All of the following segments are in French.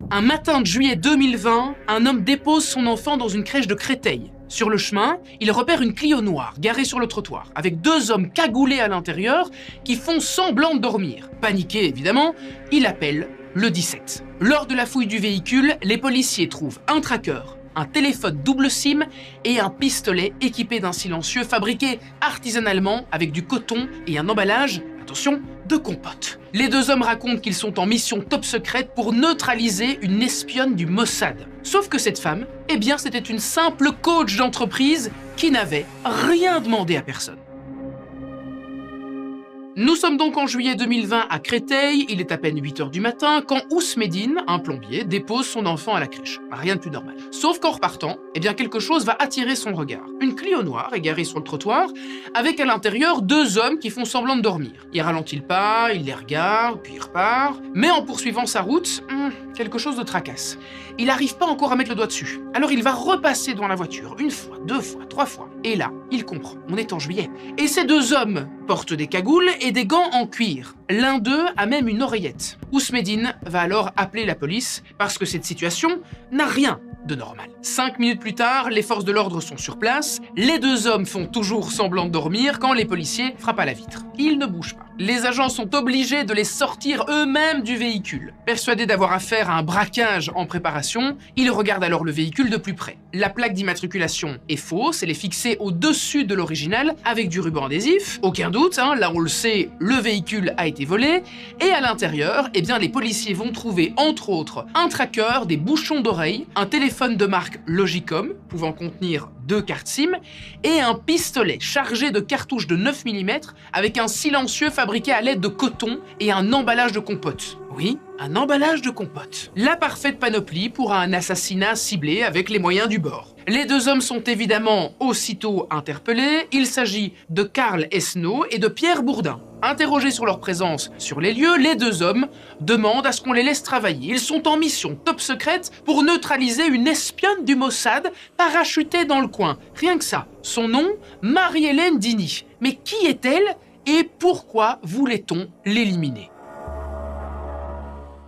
Un matin de juillet 2020, un homme dépose son enfant dans une crèche de Créteil. Sur le chemin, il repère une Clio noire garée sur le trottoir, avec deux hommes cagoulés à l'intérieur qui font semblant de dormir. Paniqué évidemment, il appelle le 17. Lors de la fouille du véhicule, les policiers trouvent un tracker, un téléphone double SIM et un pistolet équipé d'un silencieux fabriqué artisanalement avec du coton et un emballage, attention, de compote. Les deux hommes racontent qu'ils sont en mission top secrète pour neutraliser une espionne du Mossad. Sauf que cette femme, eh bien c'était une simple coach d'entreprise qui n'avait rien demandé à personne. Nous sommes donc en juillet 2020 à Créteil, il est à peine 8 h du matin, quand Ousmedine, un plombier, dépose son enfant à la crèche. Rien de plus normal. Sauf qu'en repartant, eh bien quelque chose va attirer son regard. Une Clio noire est garée sur le trottoir, avec à l'intérieur deux hommes qui font semblant de dormir. Il ralentit le pas, il les regarde, puis il repart. Mais en poursuivant sa route, quelque chose de tracasse. Il n'arrive pas encore à mettre le doigt dessus. Alors il va repasser devant la voiture, une fois, deux fois, trois fois. Et là, il comprend, on est en juillet. Et ces deux hommes portent des cagoules et des gants en cuir. L'un d'eux a même une oreillette. Ousmedine va alors appeler la police parce que cette situation n'a rien de normal. 5 minutes plus tard, les forces de l'ordre sont sur place. Les deux hommes font toujours semblant de dormir quand les policiers frappent à la vitre. Ils ne bougent pas. Les agents sont obligés de les sortir eux-mêmes du véhicule. Persuadés d'avoir affaire à un braquage en préparation, ils regardent alors le véhicule de plus près. La plaque d'immatriculation est fausse, elle est fixée au-dessus de l'original avec du ruban adhésif. Aucun doute, là on le sait, le véhicule a été volé. Et à l'intérieur, eh bien les policiers vont trouver entre autres un tracker, des bouchons d'oreilles, un téléphone de marque Logicom pouvant contenir 2 cartes SIM et un pistolet chargé de cartouches de 9 mm avec un silencieux fabriqué à l'aide de coton et un emballage de compote. Oui, un emballage de compote. La parfaite panoplie pour un assassinat ciblé avec les moyens du bord. Les deux hommes sont évidemment aussitôt interpellés. Il s'agit de Karl Esnault et de Pierre Bourdin. Interrogés sur leur présence sur les lieux, les deux hommes demandent à ce qu'on les laisse travailler. Ils sont en mission top secrète pour neutraliser une espionne du Mossad parachutée dans le coin. Rien que ça. Son nom, Marie-Hélène Dini. Mais qui est-elle et pourquoi voulait-on l'éliminer ?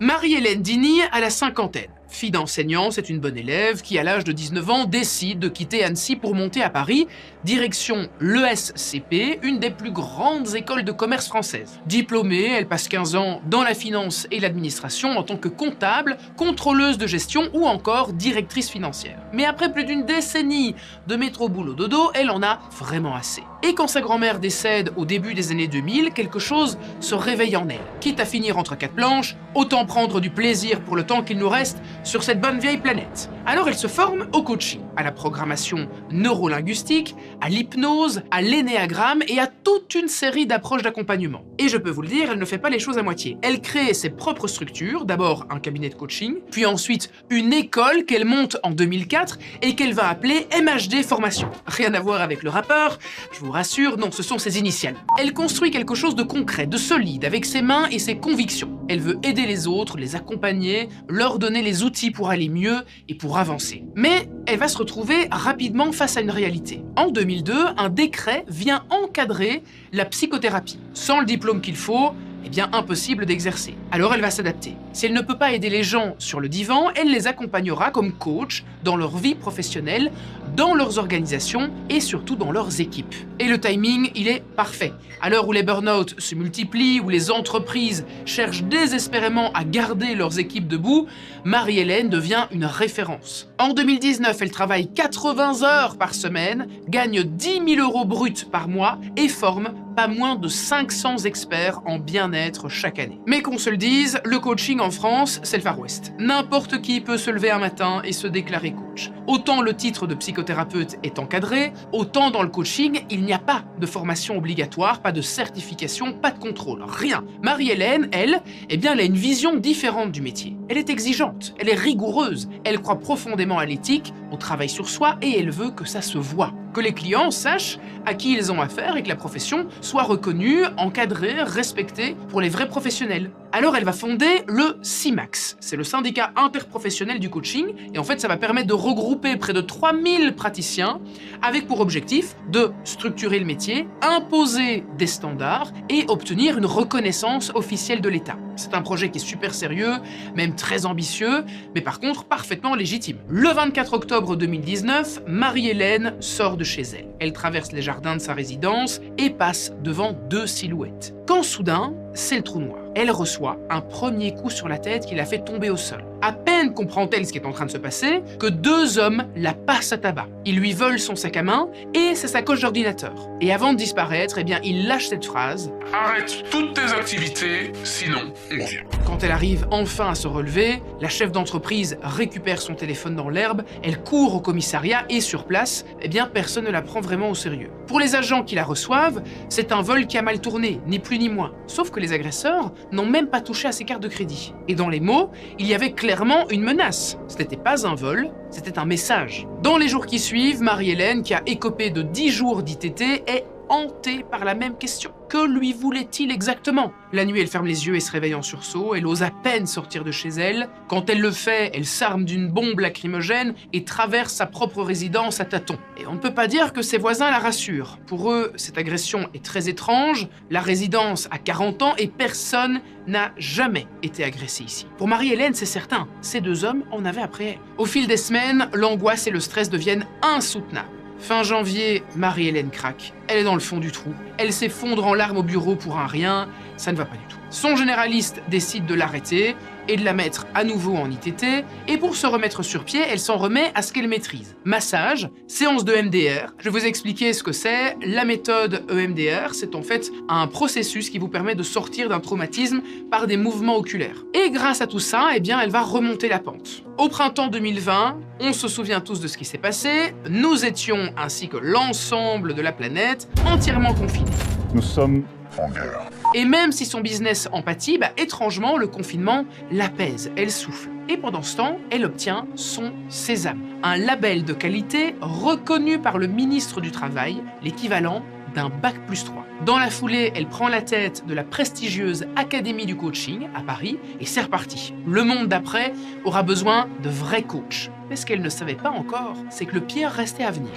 Marie-Hélène Dini a la cinquantaine. Fille d'enseignant, c'est une bonne élève qui, à l'âge de 19 ans, décide de quitter Annecy pour monter à Paris, direction l'ESCP, une des plus grandes écoles de commerce françaises. Diplômée, elle passe 15 ans dans la finance et l'administration en tant que comptable, contrôleuse de gestion ou encore directrice financière. Mais après plus d'une décennie de métro boulot dodo, elle en a vraiment assez. Et quand sa grand-mère décède au début des années 2000, quelque chose se réveille en elle. Quitte à finir entre quatre planches, autant prendre du plaisir pour le temps qu'il nous reste sur cette bonne vieille planète. Alors elle se forme au coaching, à la programmation neurolinguistique, à l'hypnose, à l'énéagramme et à toute une série d'approches d'accompagnement. Et je peux vous le dire, elle ne fait pas les choses à moitié. Elle crée ses propres structures, d'abord un cabinet de coaching, puis ensuite une école qu'elle monte en 2004 et qu'elle va appeler MHD Formation. Rien à voir avec le rappeur, je vous rassure, non, ce sont ses initiales. Elle construit quelque chose de concret, de solide, avec ses mains et ses convictions. Elle veut aider les autres, les accompagner, leur donner les outils pour aller mieux et pour avancer. Mais elle va se retrouver rapidement face à une réalité. En 2002, un décret vient encadrer la psychothérapie. Sans le diplôme qu'il faut, eh bien impossible d'exercer. Alors elle va s'adapter. Si elle ne peut pas aider les gens sur le divan, elle les accompagnera comme coach dans leur vie professionnelle, dans leurs organisations et surtout dans leurs équipes. Et le timing, il est parfait. À l'heure où les burn-out se multiplient, où les entreprises cherchent désespérément à garder leurs équipes debout, Marie-Hélène devient une référence. En 2019, elle travaille 80 heures par semaine, gagne 10 000 € bruts par mois et forme pas moins de 500 experts en bien-être chaque année. Mais qu'on se le dise, le coaching en France, c'est le Far West. N'importe qui peut se lever un matin et se déclarer coach. Autant le titre de psychothérapeute est encadré, autant dans le coaching, il n'y a pas de formation obligatoire, pas de certification, pas de contrôle, rien. Marie-Hélène, elle, eh bien, elle a une vision différente du métier. Elle est exigeante, elle est rigoureuse, elle croit profondément à l'éthique, au travail sur soi et elle veut que ça se voit. Que les clients sachent à qui ils ont affaire et que la profession soit reconnue, encadrée, respectée pour les vrais professionnels. Alors elle va fonder le CIMAX, c'est le syndicat interprofessionnel du coaching, et en fait ça va permettre de regrouper près de 3000 praticiens avec pour objectif de structurer le métier, imposer des standards et obtenir une reconnaissance officielle de l'État. C'est un projet qui est super sérieux, même très ambitieux, mais par contre parfaitement légitime. Le 24 octobre 2019, Marie-Hélène sort de chez elle. Elle traverse les jardins de sa résidence et passe devant 2 silhouettes. Quand soudain, c'est le trou noir. Elle reçoit un premier coup sur la tête qui la fait tomber au sol. À peine comprend-elle ce qui est en train de se passer que 2 hommes la passent à tabac. Ils lui volent son sac à main et sa sacoche d'ordinateur. Et avant de disparaître, eh bien, il lâche cette phrase: « Arrête toutes tes activités, sinon on vient. » Quand elle arrive enfin à se relever, la chef d'entreprise récupère son téléphone dans l'herbe, elle court au commissariat et sur place, eh bien, personne ne la prend vraiment au sérieux. Pour les agents qui la reçoivent, c'est un vol qui a mal tourné, ni plus ni moins. Sauf que les agresseurs n'ont même pas touché à ses cartes de crédit. Et dans les mots, il y avait clairement une menace. Ce n'était pas un vol, c'était un message. Dans les jours qui suivent, Marie-Hélène, qui a écopé de 10 jours d'ITT, est hantée par la même question. Que lui voulait-il exactement? La nuit, elle ferme les yeux et se réveille en sursaut. Elle ose à peine sortir de chez elle. Quand elle le fait, elle s'arme d'une bombe lacrymogène et traverse sa propre résidence à tâtons. Et on ne peut pas dire que ses voisins la rassurent. Pour eux, cette agression est très étrange. La résidence a 40 ans et personne n'a jamais été agressé ici. Pour Marie-Hélène, c'est certain, ces 2 hommes en avaient après elle. Au fil des semaines, l'angoisse et le stress deviennent insoutenables. Fin janvier, Marie-Hélène craque. Elle est dans le fond du trou. Elle s'effondre en larmes au bureau pour un rien. Ça ne va pas du tout. Son généraliste décide de l'arrêter et de la mettre à nouveau en ITT. Et pour se remettre sur pied, elle s'en remet à ce qu'elle maîtrise. Massage, séance de EMDR. Je vais vous expliquer ce que c'est. La méthode EMDR, c'est en fait un processus qui vous permet de sortir d'un traumatisme par des mouvements oculaires. Et grâce à tout ça, eh bien, elle va remonter la pente. Au printemps 2020, on se souvient tous de ce qui s'est passé. Nous étions, ainsi que l'ensemble de la planète, entièrement confinés. Nous sommes En guerre. Et même si son business en pâtit, étrangement, le confinement l'apaise, elle souffle. Et pendant ce temps, elle obtient son Sésame, un label de qualité reconnu par le ministre du Travail, l'équivalent d'un Bac+3. Dans la foulée, elle prend la tête de la prestigieuse Académie du coaching à Paris et c'est reparti. Le monde d'après aura besoin de vrais coachs. Mais ce qu'elle ne savait pas encore, c'est que le pire restait à venir.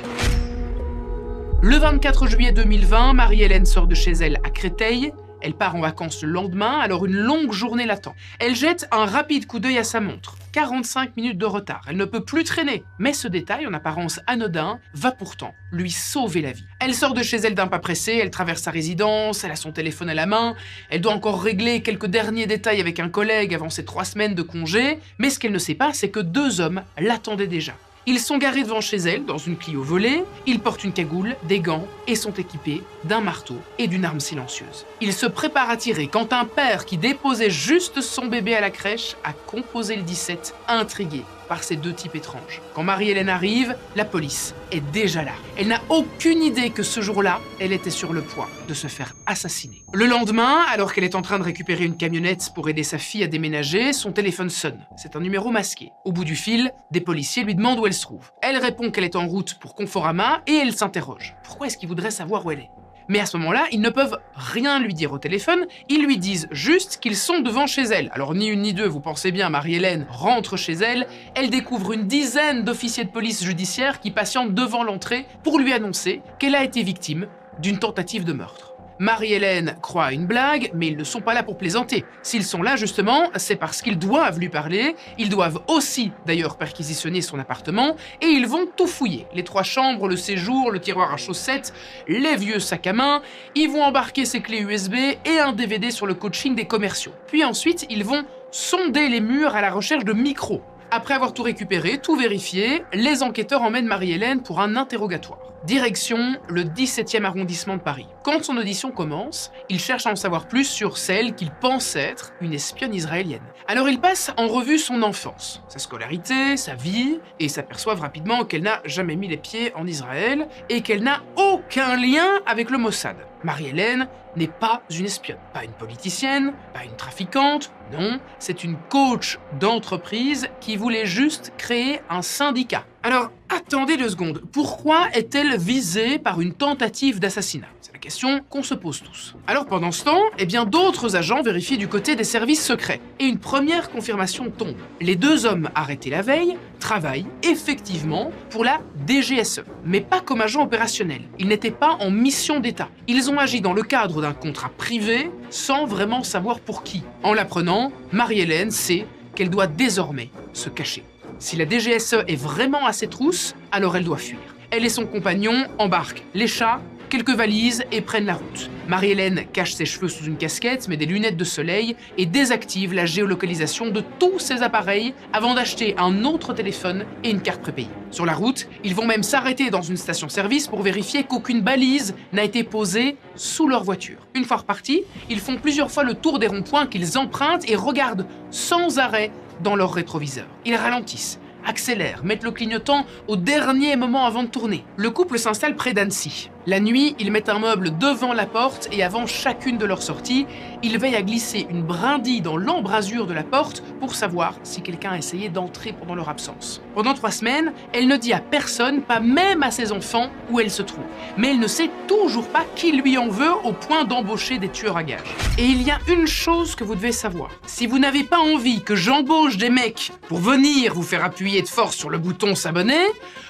Le 24 juillet 2020, Marie-Hélène sort de chez elle à Créteil. Elle part en vacances le lendemain, alors une longue journée l'attend. Elle jette un rapide coup d'œil à sa montre. 45 minutes de retard, elle ne peut plus traîner. Mais ce détail, en apparence anodin, va pourtant lui sauver la vie. Elle sort de chez elle d'un pas pressé, elle traverse sa résidence, elle a son téléphone à la main, elle doit encore régler quelques derniers détails avec un collègue avant ses 3 semaines de congé, mais ce qu'elle ne sait pas, c'est que 2 hommes l'attendaient déjà. Ils sont garés devant chez elle, dans une Clio volée, ils portent une cagoule, des gants et sont équipés d'un marteau et d'une arme silencieuse. Ils se préparent à tirer quand un père qui déposait juste son bébé à la crèche a composé le 17, intrigué par ces 2 types étranges. Quand Marie-Hélène arrive, la police est déjà là. Elle n'a aucune idée que ce jour-là, elle était sur le point de se faire assassiner. Le lendemain, alors qu'elle est en train de récupérer une camionnette pour aider sa fille à déménager, son téléphone sonne. C'est un numéro masqué. Au bout du fil, des policiers lui demandent où elle se trouve. Elle répond qu'elle est en route pour Conforama et elle s'interroge. Pourquoi est-ce qu'ils voudraient savoir où elle est ? Mais à ce moment-là, ils ne peuvent rien lui dire au téléphone, ils lui disent juste qu'ils sont devant chez elle. Alors ni une ni deux, vous pensez bien, Marie-Hélène rentre chez elle, elle découvre une dizaine d'officiers de police judiciaire qui patientent devant l'entrée pour lui annoncer qu'elle a été victime d'une tentative de meurtre. Marie-Hélène croit à une blague, mais ils ne sont pas là pour plaisanter. S'ils sont là, justement, c'est parce qu'ils doivent lui parler, ils doivent aussi, d'ailleurs, perquisitionner son appartement, et ils vont tout fouiller. Les 3 chambres, le séjour, le tiroir à chaussettes, les vieux sacs à main, ils vont embarquer ses clés USB et un DVD sur le coaching des commerciaux. Puis ensuite, ils vont sonder les murs à la recherche de micros. Après avoir tout récupéré, tout vérifié, les enquêteurs emmènent Marie-Hélène pour un interrogatoire. Direction le 17e arrondissement de Paris. Quand son audition commence, il cherche à en savoir plus sur celle qu'il pense être une espionne israélienne. Alors il passe en revue son enfance, sa scolarité, sa vie, et s'aperçoivent rapidement qu'elle n'a jamais mis les pieds en Israël et qu'elle n'a aucun lien avec le Mossad. Marie-Hélène n'est pas une espionne, pas une politicienne, pas une trafiquante, non, c'est une coach d'entreprise qui voulait juste créer un syndicat. Alors, attendez 2 secondes, pourquoi est-elle visée par une tentative d'assassinat? C'est la question qu'on se pose tous. Alors pendant ce temps, eh bien d'autres agents vérifient du côté des services secrets. Et une première confirmation tombe. Les 2 hommes arrêtés la veille travaillent effectivement pour la DGSE, mais pas comme agents opérationnels. Ils n'étaient pas en mission d'État. Ils ont agi dans le cadre d'un contrat privé sans vraiment savoir pour qui. En l'apprenant, Marie-Hélène sait qu'elle doit désormais se cacher. Si la DGSE est vraiment à ses trousses, alors elle doit fuir. Elle et son compagnon embarquent les chats, quelques valises et prennent la route. Marie-Hélène cache ses cheveux sous une casquette, met des lunettes de soleil et désactive la géolocalisation de tous ses appareils avant d'acheter un autre téléphone et une carte prépayée. Sur la route, ils vont même s'arrêter dans une station-service pour vérifier qu'aucune balise n'a été posée sous leur voiture. Une fois repartis, ils font plusieurs fois le tour des ronds-points qu'ils empruntent et regardent sans arrêt dans leur rétroviseur. Ils ralentissent, accélèrent, mettent le clignotant au dernier moment avant de tourner. Le couple s'installe près d'Annecy. La nuit, ils mettent un meuble devant la porte et avant chacune de leurs sorties, ils veillent à glisser une brindille dans l'embrasure de la porte pour savoir si quelqu'un a essayé d'entrer pendant leur absence. Pendant 3 semaines, elle ne dit à personne, pas même à ses enfants, où elle se trouve. Mais elle ne sait toujours pas qui lui en veut au point d'embaucher des tueurs à gages. Et il y a une chose que vous devez savoir. Si vous n'avez pas envie que j'embauche des mecs pour venir vous faire appuyer de force sur le bouton s'abonner,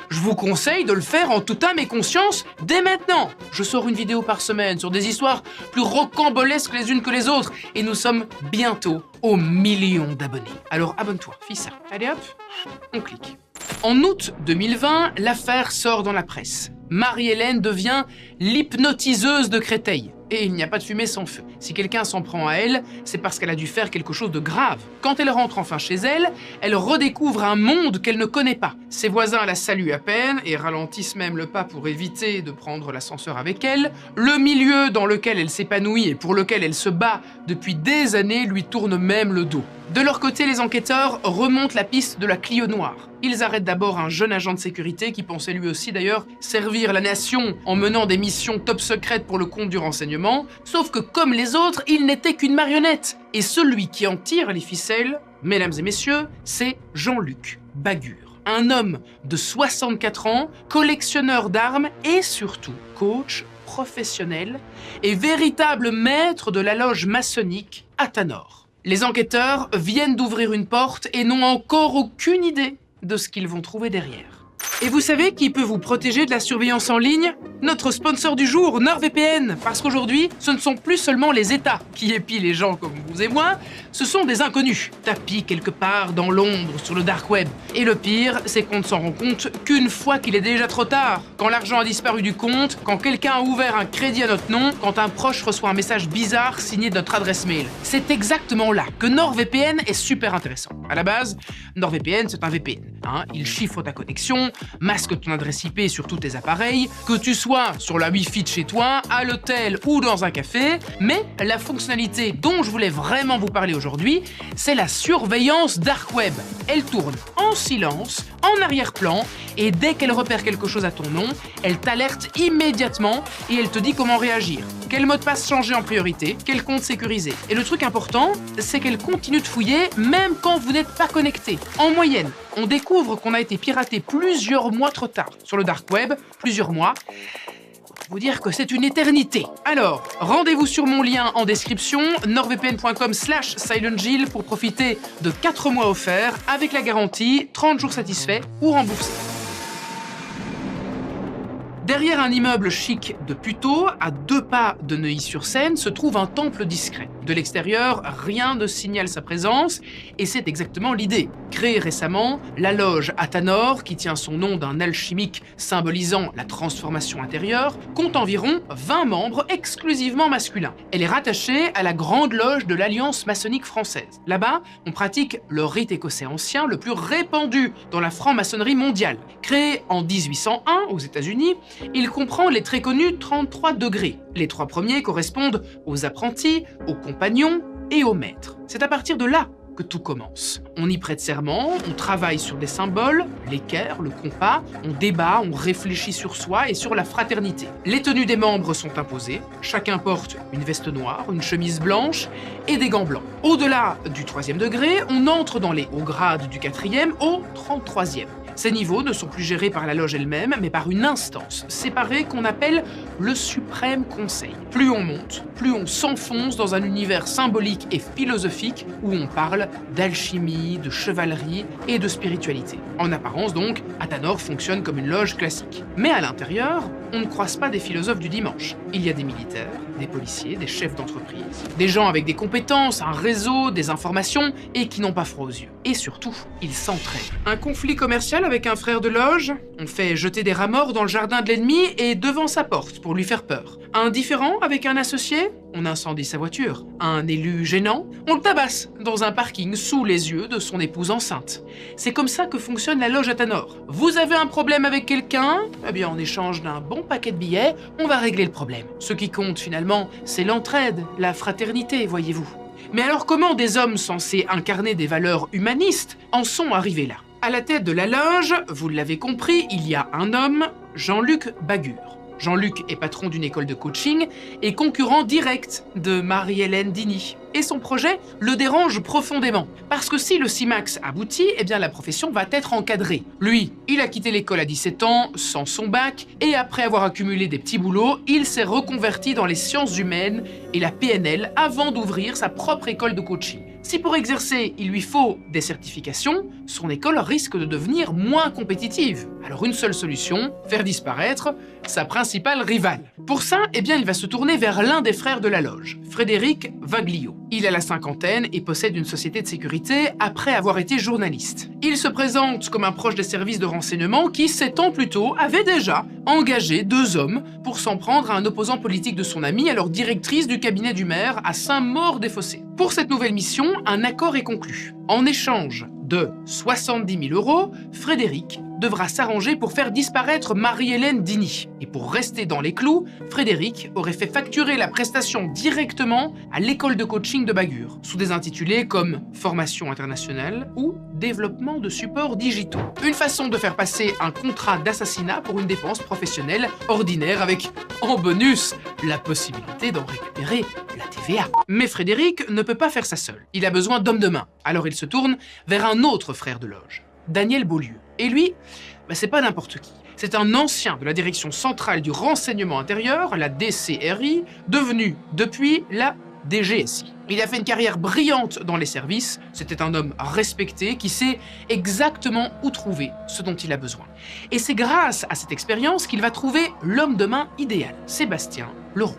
je vous conseille de le faire en toute âme et conscience dès maintenant. Je sors une vidéo par semaine sur des histoires plus rocambolesques les unes que les autres et nous sommes bientôt aux millions d'abonnés. Alors abonne-toi, fais ça. Allez hop, on clique. En août 2020, l'affaire sort dans la presse. Marie-Hélène devient l'hypnotiseuse de Créteil. Et il n'y a pas de fumée sans feu. Si quelqu'un s'en prend à elle, c'est parce qu'elle a dû faire quelque chose de grave. Quand elle rentre enfin chez elle, elle redécouvre un monde qu'elle ne connaît pas. Ses voisins la saluent à peine et ralentissent même le pas pour éviter de prendre l'ascenseur avec elle. Le milieu dans lequel elle s'épanouit et pour lequel elle se bat depuis des années lui tourne même le dos. De leur côté, les enquêteurs remontent la piste de la Clio noire. Ils arrêtent d'abord un jeune agent de sécurité qui pensait lui aussi d'ailleurs servir la nation en menant des missions top secrètes pour le compte du renseignement, sauf que comme les autres, il n'était qu'une marionnette. Et celui qui en tire les ficelles, mesdames et messieurs, c'est Jean-Luc Bagur. Un homme de 64 ans, collectionneur d'armes et surtout coach professionnel et véritable maître de la loge maçonnique Athanor. Les enquêteurs viennent d'ouvrir une porte et n'ont encore aucune idée de ce qu'ils vont trouver derrière. Et vous savez qui peut vous protéger de la surveillance en ligne? Notre sponsor du jour, NordVPN. Parce qu'aujourd'hui, ce ne sont plus seulement les États qui épient les gens comme vous et moi, ce sont des inconnus, tapis quelque part dans l'ombre sur le dark web. Et le pire, c'est qu'on ne s'en rend compte qu'une fois qu'il est déjà trop tard. Quand l'argent a disparu du compte, quand quelqu'un a ouvert un crédit à notre nom, quand un proche reçoit un message bizarre signé de notre adresse mail. C'est exactement là que NordVPN est super intéressant. À la base, NordVPN, c'est un VPN. Il chiffre ta connexion, masque ton adresse IP sur tous tes appareils, que tu sois sur la Wi-Fi de chez toi, à l'hôtel ou dans un café, mais la fonctionnalité dont je voulais vraiment vous parler aujourd'hui, c'est la surveillance dark web. Elle tourne en silence, en arrière-plan, et dès qu'elle repère quelque chose à ton nom, elle t'alerte immédiatement et elle te dit comment réagir. Quel mot de passe changer en priorité, quel compte sécuriser. Et le truc important, c'est qu'elle continue de fouiller même quand vous n'êtes pas connecté. En moyenne, on découvre qu'on a été piraté plusieurs mois trop tard. Sur le dark web, plusieurs mois. Vous dire que c'est une éternité. Alors, rendez-vous sur mon lien en description, nordvpn.com/silentjill pour profiter de 4 mois offerts avec la garantie 30 jours satisfaits ou remboursés. Derrière un immeuble chic de Puteaux, à 2 pas de Neuilly-sur-Seine, se trouve un temple discret. De l'extérieur, rien ne signale sa présence, et c'est exactement l'idée. Créée récemment, la loge Athanor, qui tient son nom d'un alchimique symbolisant la transformation intérieure, compte environ 20 membres exclusivement masculins. Elle est rattachée à la grande loge de l'Alliance maçonnique française. Là-bas, on pratique le rite écossais ancien le plus répandu dans la franc-maçonnerie mondiale. Créé en 1801 aux États-Unis, il comprend les très connus 33 degrés. Les 3 premiers correspondent aux apprentis, aux compagnons et aux maîtres. C'est à partir de là que tout commence. On y prête serment, on travaille sur des symboles, l'équerre, le compas, on débat, on réfléchit sur soi et sur la fraternité. Les tenues des membres sont imposées, chacun porte une veste noire, une chemise blanche et des gants blancs. Au-delà du 3e degré, on entre dans les hauts grades du 4e au 33e. Ces niveaux ne sont plus gérés par la loge elle-même, mais par une instance séparée qu'on appelle le Suprême Conseil. Plus on monte, plus on s'enfonce dans un univers symbolique et philosophique où on parle d'alchimie, de chevalerie et de spiritualité. En apparence donc, Athanor fonctionne comme une loge classique. Mais à l'intérieur, on ne croise pas des philosophes du dimanche. Il y a des militaires, des policiers, des chefs d'entreprise, des gens avec des compétences, un réseau, des informations et qui n'ont pas froid aux yeux. Et surtout, ils s'entraident. Un conflit commercial avec un frère de loge, on fait jeter des rats morts dans le jardin de l'ennemi et devant sa porte pour lui faire peur. Un différend avec un associé, on incendie sa voiture. Un élu gênant, on le tabasse dans un parking sous les yeux de son épouse enceinte. C'est comme ça que fonctionne la loge Athanor. Vous avez un problème avec quelqu'un, eh bien en échange d'un bon paquet de billets, on va régler le problème. Ce qui compte finalement, c'est l'entraide, la fraternité, voyez-vous. Mais alors comment des hommes censés incarner des valeurs humanistes en sont arrivés là? À la tête de la loge, vous l'avez compris, il y a un homme, Jean-Luc Bagur. Jean-Luc est patron d'une école de coaching et concurrent direct de Marie-Hélène Dini. Et son projet le dérange profondément. Parce que si le CIMAX aboutit, eh bien la profession va être encadrée. Lui, il a quitté l'école à 17 ans, sans son bac, et après avoir accumulé des petits boulots, il s'est reconverti dans les sciences humaines et la PNL avant d'ouvrir sa propre école de coaching. Si pour exercer, il lui faut des certifications, son école risque de devenir moins compétitive. Alors une seule solution, faire disparaître sa principale rivale. Pour ça, eh bien, il va se tourner vers l'un des frères de la loge, Frédéric Vaglio. Il a la cinquantaine et possède une société de sécurité après avoir été journaliste. Il se présente comme un proche des services de renseignement qui, 7 ans plus tôt, avait déjà engagé 2 hommes pour s'en prendre à un opposant politique de son ami, alors directrice du cabinet du maire à Saint-Maur-des-Fossés. Pour cette nouvelle mission, un accord est conclu. En échange de 70 000 €, Frédéric devra s'arranger pour faire disparaître Marie-Hélène Dini. Et pour rester dans les clous, Frédéric aurait fait facturer la prestation directement à l'école de coaching de Bagur, sous des intitulés comme « Formation internationale » ou « Développement de supports digitaux ». Une façon de faire passer un contrat d'assassinat pour une dépense professionnelle ordinaire avec, en bonus, la possibilité d'en récupérer la TVA. Mais Frédéric ne peut pas faire ça seul. Il a besoin d'hommes de main. Alors il se tourne vers un autre frère de loge, Daniel Beaulieu. Et lui, c'est pas n'importe qui. C'est un ancien de la direction centrale du renseignement intérieur, la DCRI, devenu depuis la DGSI. Il a fait une carrière brillante dans les services, c'était un homme respecté qui sait exactement où trouver ce dont il a besoin. Et c'est grâce à cette expérience qu'il va trouver l'homme de main idéal, Sébastien Leroy.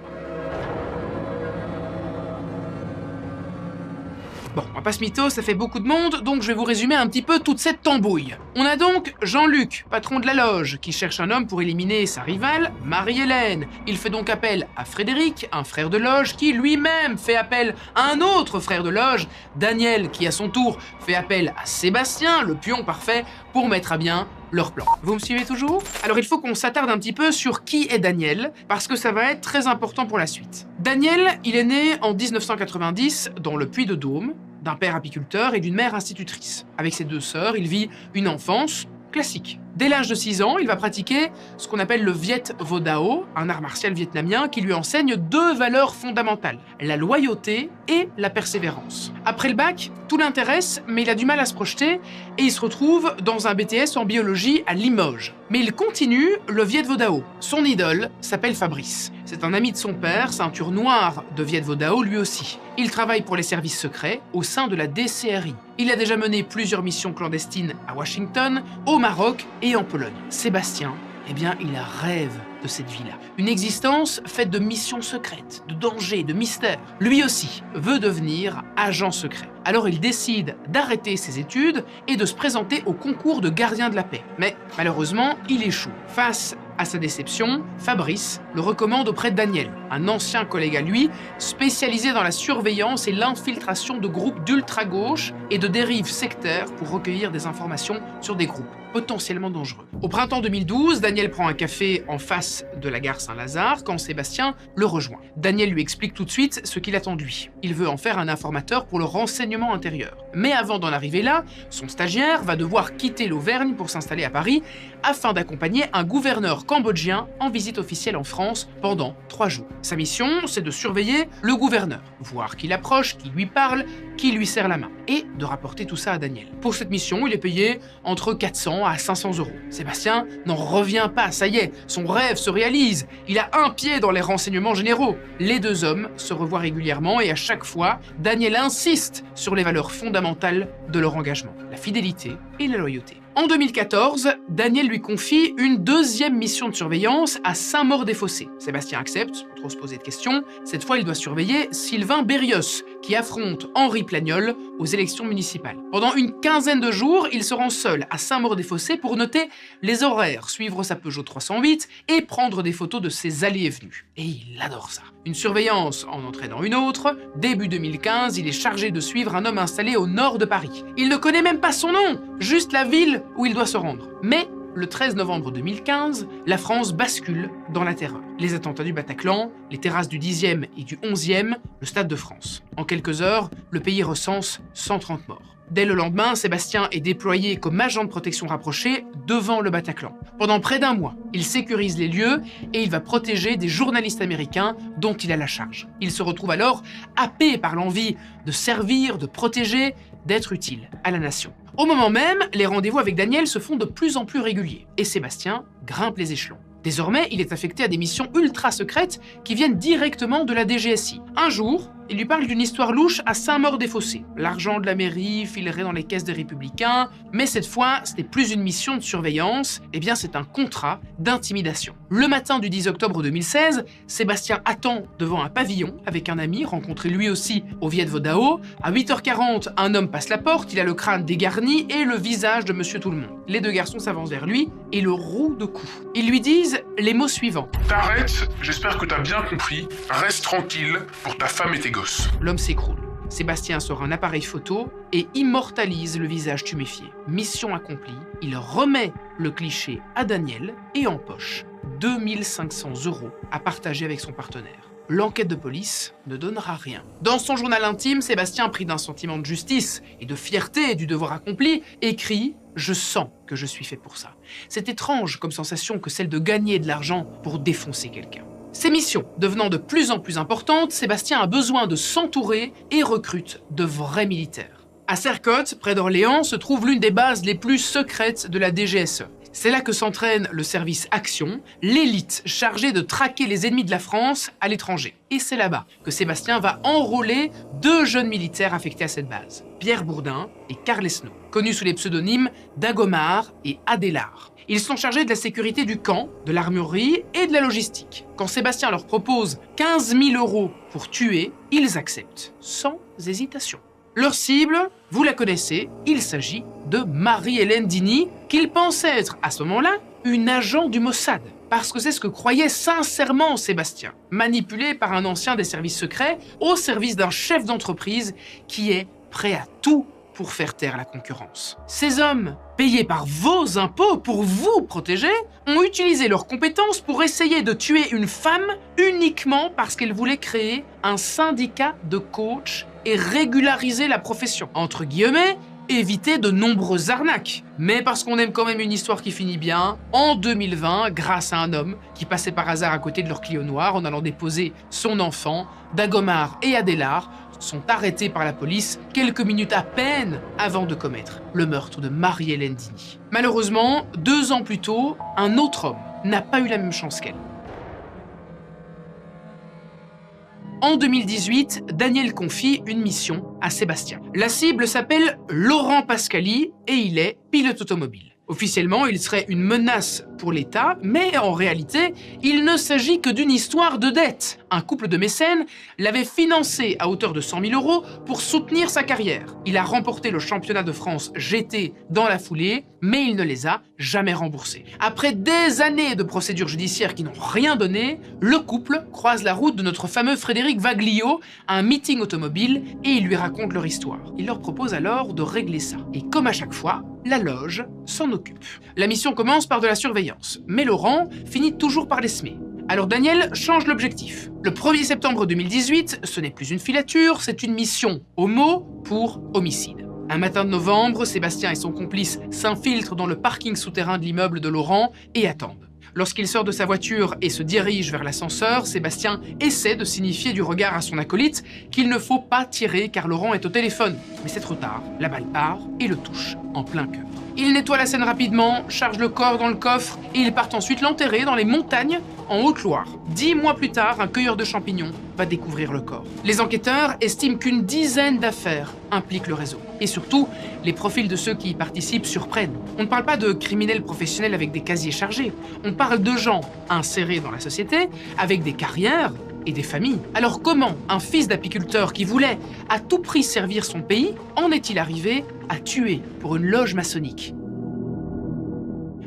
Bon, on va pas se mytho, ça fait beaucoup de monde, donc je vais vous résumer un petit peu toute cette tambouille. On a donc Jean-Luc, patron de la loge, qui cherche un homme pour éliminer sa rivale, Marie-Hélène. Il fait donc appel à Frédéric, un frère de loge, qui lui-même fait appel à un autre frère de loge, Daniel, qui à son tour fait appel à Sébastien, le pion parfait, pour mettre à bien leur plan. Vous me suivez toujours? Alors il faut qu'on s'attarde un petit peu sur qui est Daniel, parce que ça va être très important pour la suite. Daniel, il est né en 1990 dans le Puy-de-Dôme, d'un père apiculteur et d'une mère institutrice. Avec ses 2 sœurs, il vit une enfance classique. Dès l'âge de 6 ans, il va pratiquer ce qu'on appelle le Viet Vo Dao, un art martial vietnamien qui lui enseigne 2 valeurs fondamentales, la loyauté et la persévérance. Après le bac, tout l'intéresse, mais il a du mal à se projeter et il se retrouve dans un BTS en biologie à Limoges. Mais il continue le Viet Vo Dao. Son idole s'appelle Fabrice. C'est un ami de son père, ceinture noire de Viet Vo Dao lui aussi. Il travaille pour les services secrets au sein de la DCRI. Il a déjà mené plusieurs missions clandestines à Washington, au Maroc et en Pologne. Sébastien, eh bien, il rêve de cette vie-là. Une existence faite de missions secrètes, de dangers, de mystères. Lui aussi veut devenir agent secret. Alors il décide d'arrêter ses études et de se présenter au concours de gardien de la paix. Mais malheureusement, il échoue. Face à sa déception, Fabrice le recommande auprès de Daniel, un ancien collègue à lui, spécialisé dans la surveillance et l'infiltration de groupes d'ultra-gauche et de dérives sectaires pour recueillir des informations sur des groupes potentiellement dangereux. Au printemps 2012, Daniel prend un café en face de la gare Saint-Lazare quand Sébastien le rejoint. Daniel lui explique tout de suite ce qu'il attend de lui. Il veut en faire un informateur pour le renseignement intérieur. Mais avant d'en arriver là, son stagiaire va devoir quitter l'Auvergne pour s'installer à Paris afin d'accompagner un gouverneur cambodgien en visite officielle en France pendant 3 jours. Sa mission, c'est de surveiller le gouverneur, voir qui l'approche, qui lui parle, qui lui serre la main, et de rapporter tout ça à Daniel. Pour cette mission, il est payé entre 400 à 500 euros. Sébastien n'en revient pas, ça y est, son rêve se réalise. Il a un pied dans les renseignements généraux. Les deux hommes se revoient régulièrement et à chaque fois, Daniel insiste sur les valeurs fondamentales de leur engagement, la fidélité et la loyauté. En 2014, Daniel lui confie une deuxième mission de surveillance à Saint-Maur-des-Fossés. Sébastien accepte, sans trop se poser de questions. Cette fois, il doit surveiller Sylvain Berrios, qui affronte Henri Plagnol aux élections municipales. Pendant une quinzaine de jours, il se rend seul à Saint-Maur-des-Fossés pour noter les horaires, suivre sa Peugeot 308 et prendre des photos de ses allées et venues. Et il adore ça. Une surveillance en entraînant une autre. Début 2015, il est chargé de suivre un homme installé au nord de Paris. Il ne connaît même pas son nom, juste la ville où il doit se rendre. Mais le 13 novembre 2015, la France bascule dans la terreur. Les attentats du Bataclan, les terrasses du 10e et du 11e, le Stade de France. En quelques heures, le pays recense 130 morts. Dès le lendemain, Sébastien est déployé comme agent de protection rapproché devant le Bataclan. Pendant près d'un mois, il sécurise les lieux et il va protéger des journalistes américains dont il a la charge. Il se retrouve alors happé par l'envie de servir, de protéger, d'être utile à la nation. Au moment même, les rendez-vous avec Daniel se font de plus en plus réguliers et Sébastien grimpe les échelons. Désormais, il est affecté à des missions ultra secrètes qui viennent directement de la DGSI. Un jour, il lui parle d'une histoire louche à Saint-Maur-des-Fossés. L'argent de la mairie filerait dans les caisses des Républicains, mais cette fois, ce n'est plus une mission de surveillance, c'est un contrat d'intimidation. Le matin du 10 octobre 2016, Sébastien attend devant un pavillon avec un ami rencontré lui aussi au Viet Vo Dao. À 8h40, un homme passe la porte, il a le crâne dégarni et le visage de Monsieur Tout-le-Monde. Les deux garçons s'avancent vers lui et le rouent de coups. Ils lui disent les mots suivants. T'arrêtes, j'espère que t'as bien compris. Reste tranquille pour ta femme et tes gosses. L'homme s'écroule. Sébastien sort un appareil photo et immortalise le visage tuméfié. Mission accomplie, il remet le cliché à Daniel et empoche 2500 € à partager avec son partenaire. L'enquête de police ne donnera rien. Dans son journal intime, Sébastien, pris d'un sentiment de justice et de fierté et du devoir accompli, écrit « Je sens que je suis fait pour ça ». C'est étrange comme sensation que celle de gagner de l'argent pour défoncer quelqu'un. Ses missions devenant de plus en plus importantes, Sébastien a besoin de s'entourer et recrute de vrais militaires. À Sercotte, près d'Orléans, se trouve l'une des bases les plus secrètes de la DGSE. C'est là que s'entraîne le service Action, l'élite chargée de traquer les ennemis de la France à l'étranger. Et c'est là-bas que Sébastien va enrôler 2 jeunes militaires affectés à cette base, Pierre Bourdin et Karl Esnault, connus sous les pseudonymes Dagomar et Adélard. Ils sont chargés de la sécurité du camp, de l'armurerie et de la logistique. Quand Sébastien leur propose 15 000 € pour tuer, ils acceptent, sans hésitation. Leur cible, vous la connaissez, il s'agit de Marie-Hélène Dini, qu'il pense être, à ce moment-là, une agent du Mossad. Parce que c'est ce que croyait sincèrement Sébastien, manipulé par un ancien des services secrets au service d'un chef d'entreprise qui est prêt à tout pour faire taire la concurrence. Ces hommes, payés par vos impôts pour vous protéger, ont utilisé leurs compétences pour essayer de tuer une femme uniquement parce qu'elle voulait créer un syndicat de coachs et régulariser la profession. Entre guillemets, éviter de nombreuses arnaques. Mais parce qu'on aime quand même une histoire qui finit bien, en 2020, grâce à un homme qui passait par hasard à côté de leur Clio noir en allant déposer son enfant, Dagomar et Adélard sont arrêtés par la police quelques minutes à peine avant de commettre le meurtre de Marie-Hélène Dini. Malheureusement, 2 ans plus tôt, un autre homme n'a pas eu la même chance qu'elle. En 2018, Daniel confie une mission à Sébastien. La cible s'appelle Laurent Pascali et il est pilote automobile. Officiellement, il serait une menace pour l'État, mais en réalité, il ne s'agit que d'une histoire de dette. Un couple de mécènes l'avait financé à hauteur de 100 000 € pour soutenir sa carrière. Il a remporté le championnat de France GT dans la foulée, mais il ne les a jamais remboursés. Après des années de procédures judiciaires qui n'ont rien donné, le couple croise la route de notre fameux Frédéric Vaglio à un meeting automobile et il lui raconte leur histoire. Il leur propose alors de régler ça. Et comme à chaque fois, la loge s'en occupe. La mission commence par de la surveillance, mais Laurent finit toujours par les semer. Alors Daniel change l'objectif. Le 1er septembre 2018, ce n'est plus une filature, c'est une mission homo pour homicide. Un matin de novembre, Sébastien et son complice s'infiltrent dans le parking souterrain de l'immeuble de Laurent et attendent. Lorsqu'il sort de sa voiture et se dirige vers l'ascenseur, Sébastien essaie de signifier du regard à son acolyte qu'il ne faut pas tirer car Laurent est au téléphone. Mais c'est trop tard, la balle part et le touche en plein cœur. Il nettoie la scène rapidement, charge le corps dans le coffre et il part ensuite l'enterrer dans les montagnes en Haute-Loire. 10 mois plus tard, un cueilleur de champignons va découvrir le corps. Les enquêteurs estiment qu'une dizaine d'affaires impliquent le réseau. Et surtout, les profils de ceux qui y participent surprennent. On ne parle pas de criminels professionnels avec des casiers chargés. On parle de gens insérés dans la société, avec des carrières et des familles. Alors comment un fils d'apiculteur qui voulait à tout prix servir son pays en est-il arrivé à tuer pour une loge maçonnique ?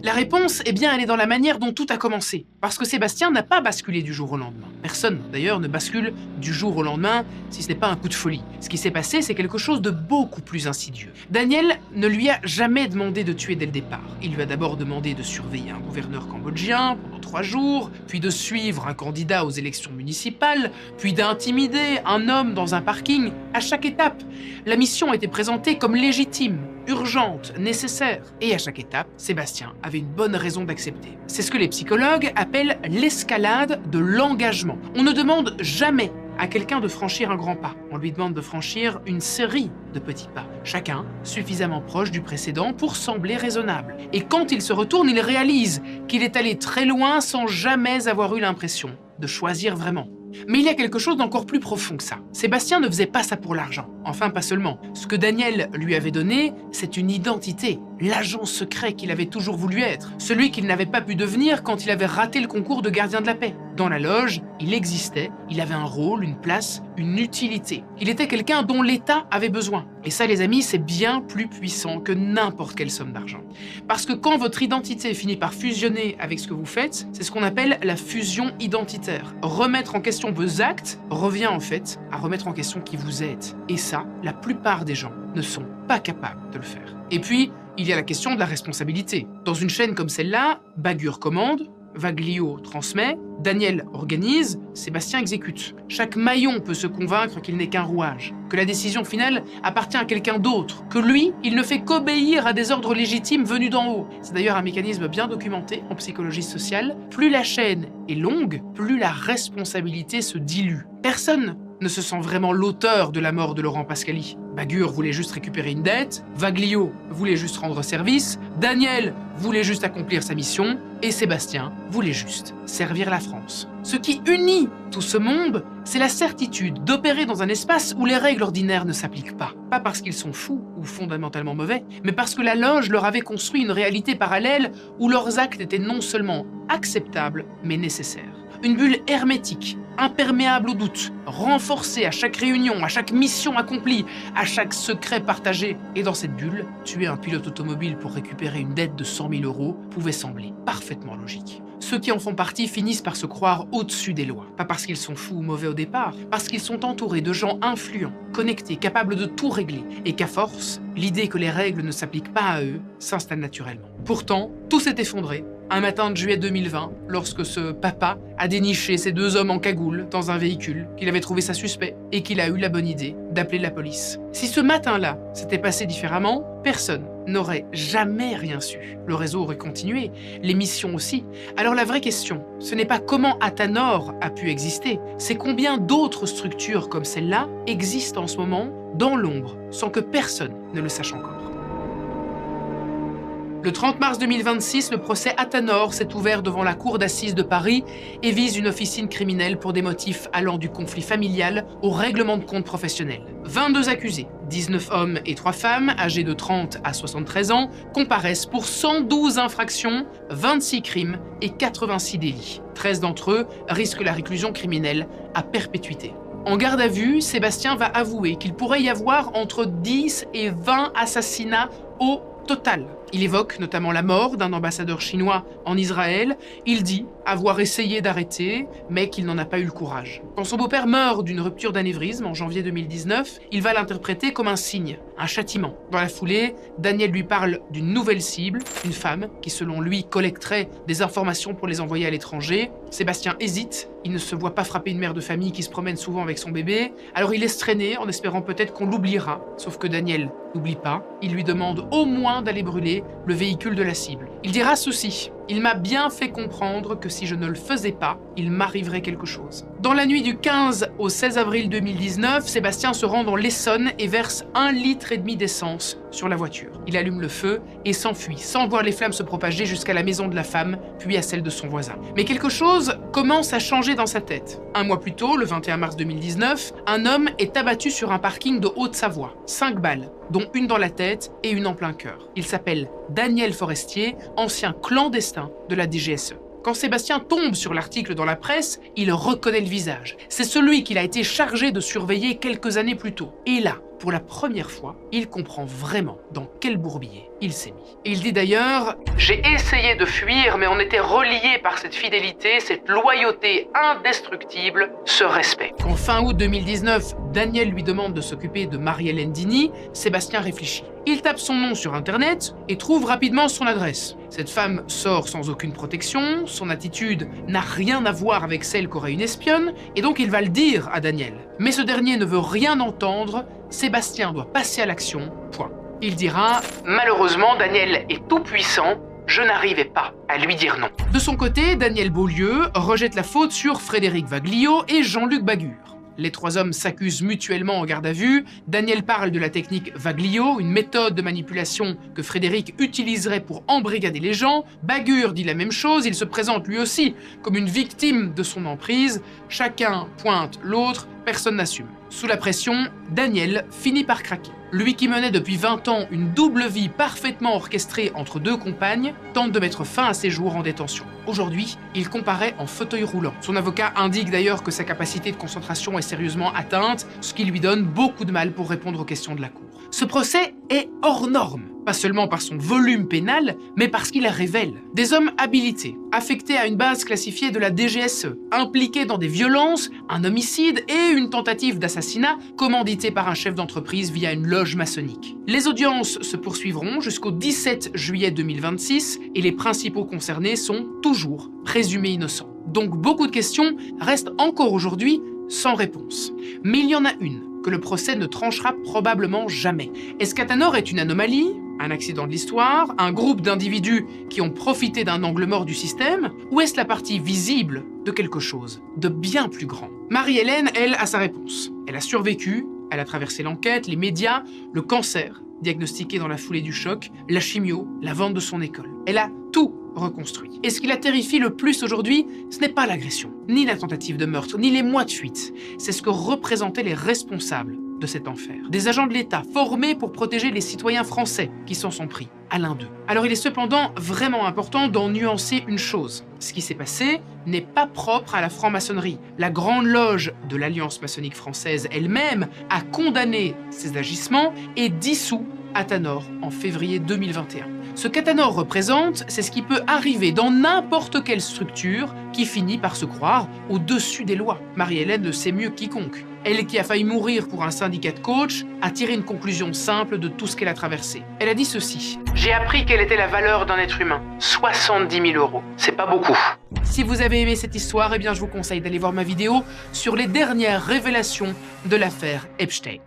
La réponse, eh bien, elle est dans la manière dont tout a commencé. Parce que Sébastien n'a pas basculé du jour au lendemain. Personne, d'ailleurs, ne bascule du jour au lendemain si ce n'est pas un coup de folie. Ce qui s'est passé, c'est quelque chose de beaucoup plus insidieux. Daniel ne lui a jamais demandé de tuer dès le départ. Il lui a d'abord demandé de surveiller un gouverneur cambodgien pendant 3 jours, puis de suivre un candidat aux élections municipales, puis d'intimider un homme dans un parking. À chaque étape, la mission était présentée comme légitime, urgente, nécessaire. Et à chaque étape, Sébastien avait une bonne raison d'accepter. C'est ce que les psychologues appellent l'escalade de l'engagement. On ne demande jamais à quelqu'un de franchir un grand pas. On lui demande de franchir une série de petits pas, chacun suffisamment proche du précédent pour sembler raisonnable. Et quand il se retourne, il réalise qu'il est allé très loin sans jamais avoir eu l'impression de choisir vraiment. Mais il y a quelque chose d'encore plus profond que ça. Sébastien ne faisait pas ça pour l'argent. Enfin, pas seulement. Ce que Daniel lui avait donné, c'est une identité. L'agent secret qu'il avait toujours voulu être. Celui qu'il n'avait pas pu devenir quand il avait raté le concours de gardien de la paix. Dans la loge, il existait, il avait un rôle, une place, une utilité. Il était quelqu'un dont l'État avait besoin. Et ça, les amis, c'est bien plus puissant que n'importe quelle somme d'argent. Parce que quand votre identité finit par fusionner avec ce que vous faites, c'est ce qu'on appelle la fusion identitaire. Remettre en question vos actes revient en fait à remettre en question qui vous êtes. Et ça, la plupart des gens ne sont pas capables de le faire. Et puis, il y a la question de la responsabilité. Dans une chaîne comme celle-là, Bagur commande, Vaglio transmet, Daniel organise, Sébastien exécute. Chaque maillon peut se convaincre qu'il n'est qu'un rouage, que la décision finale appartient à quelqu'un d'autre, que lui, il ne fait qu'obéir à des ordres légitimes venus d'en haut. C'est d'ailleurs un mécanisme bien documenté en psychologie sociale. Plus la chaîne est longue, plus la responsabilité se dilue. Personne ne se sent vraiment l'auteur de la mort de Laurent Pascali. Bagur voulait juste récupérer une dette, Vaglio voulait juste rendre service, Daniel voulait juste accomplir sa mission, et Sébastien voulait juste servir la France. Ce qui unit tout ce monde, c'est la certitude d'opérer dans un espace où les règles ordinaires ne s'appliquent pas. Pas parce qu'ils sont fous ou fondamentalement mauvais, mais parce que la loge leur avait construit une réalité parallèle où leurs actes étaient non seulement acceptables, mais nécessaires. Une bulle hermétique, imperméable au doute, renforcée à chaque réunion, à chaque mission accomplie, à chaque secret partagé. Et dans cette bulle, tuer un pilote automobile pour récupérer une dette de 100 000 € pouvait sembler parfaitement logique. Ceux qui en font partie finissent par se croire au-dessus des lois. Pas parce qu'ils sont fous ou mauvais au départ, parce qu'ils sont entourés de gens influents, connectés, capables de tout régler. Et qu'à force, l'idée que les règles ne s'appliquent pas à eux s'installe naturellement. Pourtant, tout s'est effondré un matin de juillet 2020, lorsque ce papa a déniché ces 2 hommes en cagoule dans un véhicule, qu'il avait trouvé ça suspect et qu'il a eu la bonne idée d'appeler la police. Si ce matin-là s'était passé différemment, personne n'aurait jamais rien su. Le réseau aurait continué, les missions aussi. Alors la vraie question, ce n'est pas comment Athanor a pu exister, c'est combien d'autres structures comme celle-là existent en ce moment dans l'ombre, sans que personne ne le sache encore. Le 30 mars 2026, le procès Athanor s'est ouvert devant la cour d'assises de Paris et vise une officine criminelle pour des motifs allant du conflit familial au règlement de compte professionnel. 22 accusés, 19 hommes et 3 femmes, âgés de 30 à 73 ans, comparaissent pour 112 infractions, 26 crimes et 86 délits. 13 d'entre eux risquent la réclusion criminelle à perpétuité. En garde à vue, Sébastien va avouer qu'il pourrait y avoir entre 10 et 20 assassinats au total. Il évoque notamment la mort d'un ambassadeur chinois en Israël. Il dit avoir essayé d'arrêter, mais qu'il n'en a pas eu le courage. Quand son beau-père meurt d'une rupture d'anévrisme en janvier 2019, il va l'interpréter comme un signe, un châtiment. Dans la foulée, Daniel lui parle d'une nouvelle cible, une femme qui selon lui collecterait des informations pour les envoyer à l'étranger. Sébastien hésite, il ne se voit pas frapper une mère de famille qui se promène souvent avec son bébé, alors il laisse traîner en espérant peut-être qu'on l'oubliera. Sauf que Daniel n'oublie pas, il lui demande au moins d'aller brûler le véhicule de la cible. Il dira ceci: il m'a bien fait comprendre que si je ne le faisais pas, il m'arriverait quelque chose. Dans la nuit du 15 au 16 avril 2019, Sébastien se rend dans l'Essonne et verse 1,5 litre d'essence sur la voiture. Il allume le feu et s'enfuit, sans voir les flammes se propager jusqu'à la maison de la femme, puis à celle de son voisin. Mais quelque chose commence à changer dans sa tête. Un mois plus tôt, le 21 mars 2019, un homme est abattu sur un parking de Haute-Savoie. 5 balles, dont une dans la tête et une en plein cœur. Il s'appelle Daniel Forestier, ancien clandestin de la DGSE. Quand Sébastien tombe sur l'article dans la presse, il reconnaît le visage. C'est celui qu'il a été chargé de surveiller quelques années plus tôt. Et là, pour la première fois, il comprend vraiment dans quel bourbier il s'est mis. Il dit d'ailleurs « J'ai essayé de fuir, mais on était reliés par cette fidélité, cette loyauté indestructible, ce respect. » Quand fin août 2019, Daniel lui demande de s'occuper de Marie-Hélène Dini, Sébastien réfléchit. Il tape son nom sur Internet et trouve rapidement son adresse. Cette femme sort sans aucune protection, son attitude n'a rien à voir avec celle qu'aurait une espionne, et donc il va le dire à Daniel. Mais ce dernier ne veut rien entendre, Sébastien doit passer à l'action, point. Il dira « Malheureusement, Daniel est tout puissant, je n'arrivais pas à lui dire non. » De son côté, Daniel Beaulieu rejette la faute sur Frédéric Vaglio et Jean-Luc Bagur. Les 3 hommes s'accusent mutuellement en garde à vue. Daniel parle de la technique Vaglio, une méthode de manipulation que Frédéric utiliserait pour embrigader les gens. Bagur dit la même chose, il se présente lui aussi comme une victime de son emprise. Chacun pointe l'autre, personne n'assume. Sous la pression, Daniel finit par craquer. Lui qui menait depuis 20 ans une double vie parfaitement orchestrée entre 2 compagnes, tente de mettre fin à ses jours en détention. Aujourd'hui, il comparaît en fauteuil roulant. Son avocat indique d'ailleurs que sa capacité de concentration est sérieusement atteinte, ce qui lui donne beaucoup de mal pour répondre aux questions de la cour. Ce procès est hors norme, pas seulement par son volume pénal, mais parce qu'il révèle des hommes habilités, affectés à une base classifiée de la DGSE, impliqués dans des violences, un homicide et une tentative d'assassinat commandité par un chef d'entreprise via une loge maçonnique. Les audiences se poursuivront jusqu'au 17 juillet 2026 et les principaux concernés sont toujours présumés innocents. Donc beaucoup de questions restent encore aujourd'hui sans réponse. Mais il y en a une que le procès ne tranchera probablement jamais. Est-ce qu'Athanor est une anomalie, un accident de l'histoire, un groupe d'individus qui ont profité d'un angle mort du système, ou est-ce la partie visible de quelque chose de bien plus grand? Marie-Hélène, elle, a sa réponse. Elle a survécu, elle a traversé l'enquête, les médias, le cancer, diagnostiqué dans la foulée du choc, la chimio, la vente de son école. Elle a tout reconstruit. Et ce qui la terrifie le plus aujourd'hui, ce n'est pas l'agression, ni la tentative de meurtre, ni les mois de fuite. C'est ce que représentaient les responsables de cet enfer. Des agents de l'État formés pour protéger les citoyens français qui s'en sont pris à l'un d'eux. Alors il est cependant vraiment important d'en nuancer une chose. Ce qui s'est passé n'est pas propre à la franc-maçonnerie. La Grande Loge de l'Alliance maçonnique française elle-même a condamné ces agissements et dissout Athanor en février 2021. Ce qu'Athanor représente, c'est ce qui peut arriver dans n'importe quelle structure qui finit par se croire au-dessus des lois. Marie-Hélène le sait mieux que quiconque. Elle qui a failli mourir pour un syndicat de coach a tiré une conclusion simple de tout ce qu'elle a traversé. Elle a dit ceci: « J'ai appris quelle était la valeur d'un être humain. 70 000 €. C'est pas beaucoup. » Si vous avez aimé cette histoire, eh bien je vous conseille d'aller voir ma vidéo sur les dernières révélations de l'affaire Epstein.